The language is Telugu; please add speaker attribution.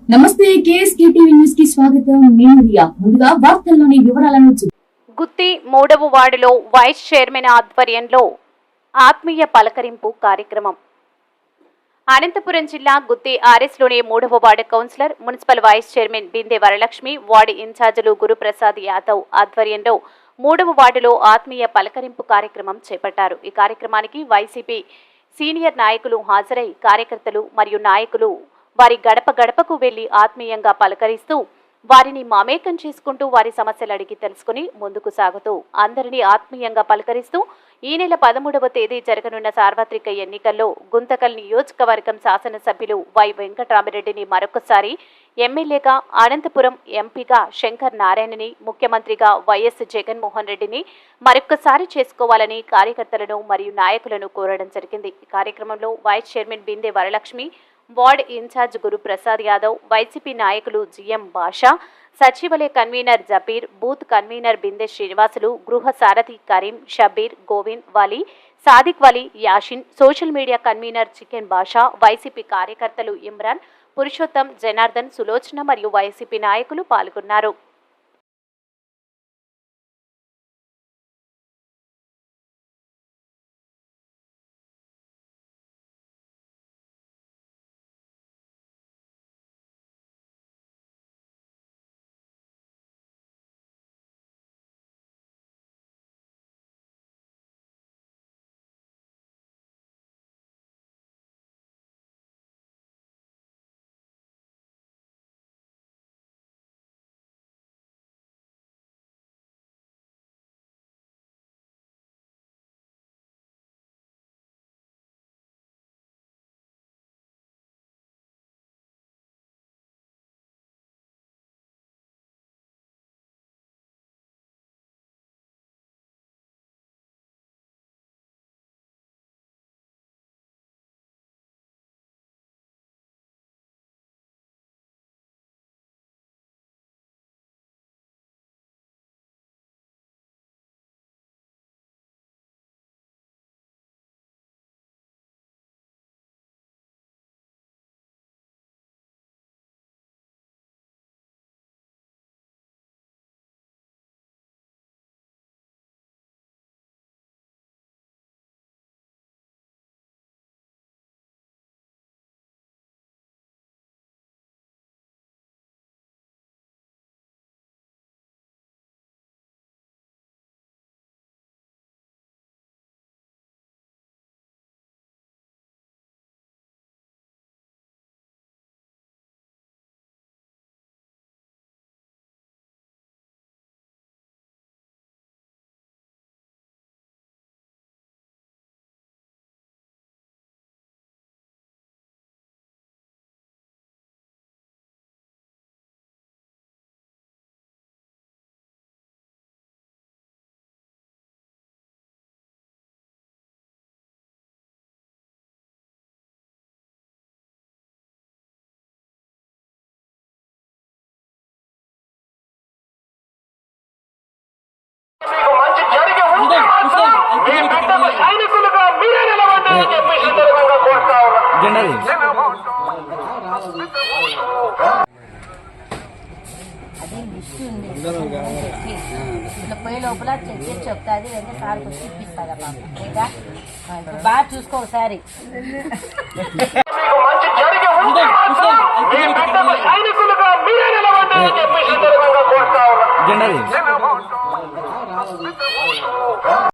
Speaker 1: నమస్తే కేఎస్కేటీవీ న్యూస్ కి స్వాగతం. నేను రియా. ముందుగా వార్తల్లోని వివరాలను
Speaker 2: గుత్తి 3వ వార్డులో వైస్ చైర్మన్ ఆధ్వర్యంలో ఆత్మీయ పలకరింపు కార్యక్రమం. అనంతపురం జిల్లా గుత్తి ఆర్ఎస్లోని 3వ ward councillor, municipal vice chairman Binde Varalakshmi, ward ఇన్ఛార్జీలు గురుప్రసాద్ యాదవ్ ఆధ్వర్యంలో 3వ వార్డులో ఆత్మీయ పలకరింపు కార్యక్రమం చేపట్టారు. ఈ కార్యక్రమానికి వైసీపీ సీనియర్ నాయకులు హాజరై కార్యకర్తలు మరియు నాయకులు వారి గడప గడపకు వెళ్లి ఆత్మీయంగా పలకరిస్తూ వారిని మమేకం చేసుకుంటూ వారి సమస్యలు అడిగి తెలుసుకుని ముందుకు సాగుతూ అందరినీ ఆత్మీయంగా పలకరిస్తూ ఈ నెల 13వ తేదీ జరగనున్న సార్వత్రిక ఎన్నికల్లో గుంతకల్ నియోజకవర్గం శాసనసభ్యులు వై వెంకటరామిరెడ్డిని మరొకసారి ఎమ్మెల్యేగా, అనంతపురం ఎంపీగా శంకర్ నారాయణని, ముఖ్యమంత్రిగా వైఎస్ జగన్మోహన్ రెడ్డిని మరొకసారి చేసుకోవాలని కార్యకర్తలను మరియు నాయకులను కోరడం జరిగింది. ఈ కార్యక్రమంలో vice chairman Binde Varalakshmi, ward incharge Guruprasad Yadav, YCP నాయకులు జిఎం బాషా, సచివాలయ convener Jabir, booth convener Binde Srinivasulu, గృహ సారథి Karim, Shabir, Govind, Vali, Sadiq Vali, Yashin, social media convener chicken Basha, YCP కార్యకర్తలు ఇమ్రాన్, పురుషోత్తం, జనార్దన్, సులోచన మరియు వైసీపీ నాయకులు పాల్గొన్నారు.
Speaker 3: సైనికులుగా మీరే నిలబడ్డారని చెప్పి సందర్భంగా కోరుతా ఉన్నాం.
Speaker 4: అది లిస్ట్ ఉంది ఇట్లా పోయే లోపల చెక్ చేసి చెప్తాది, అంటే సార్కి వచ్చి ఇప్పిస్తుంది పాప. బాగా చూసుకో ఒకసారి.
Speaker 3: మీకు మంచి జరిగి ఉంటే మీ బిడ్డకు సైనికులుగా మీరే నిలబడ్డారని చెప్పి సందర్భంగా కోరుతా ఉన్నాం.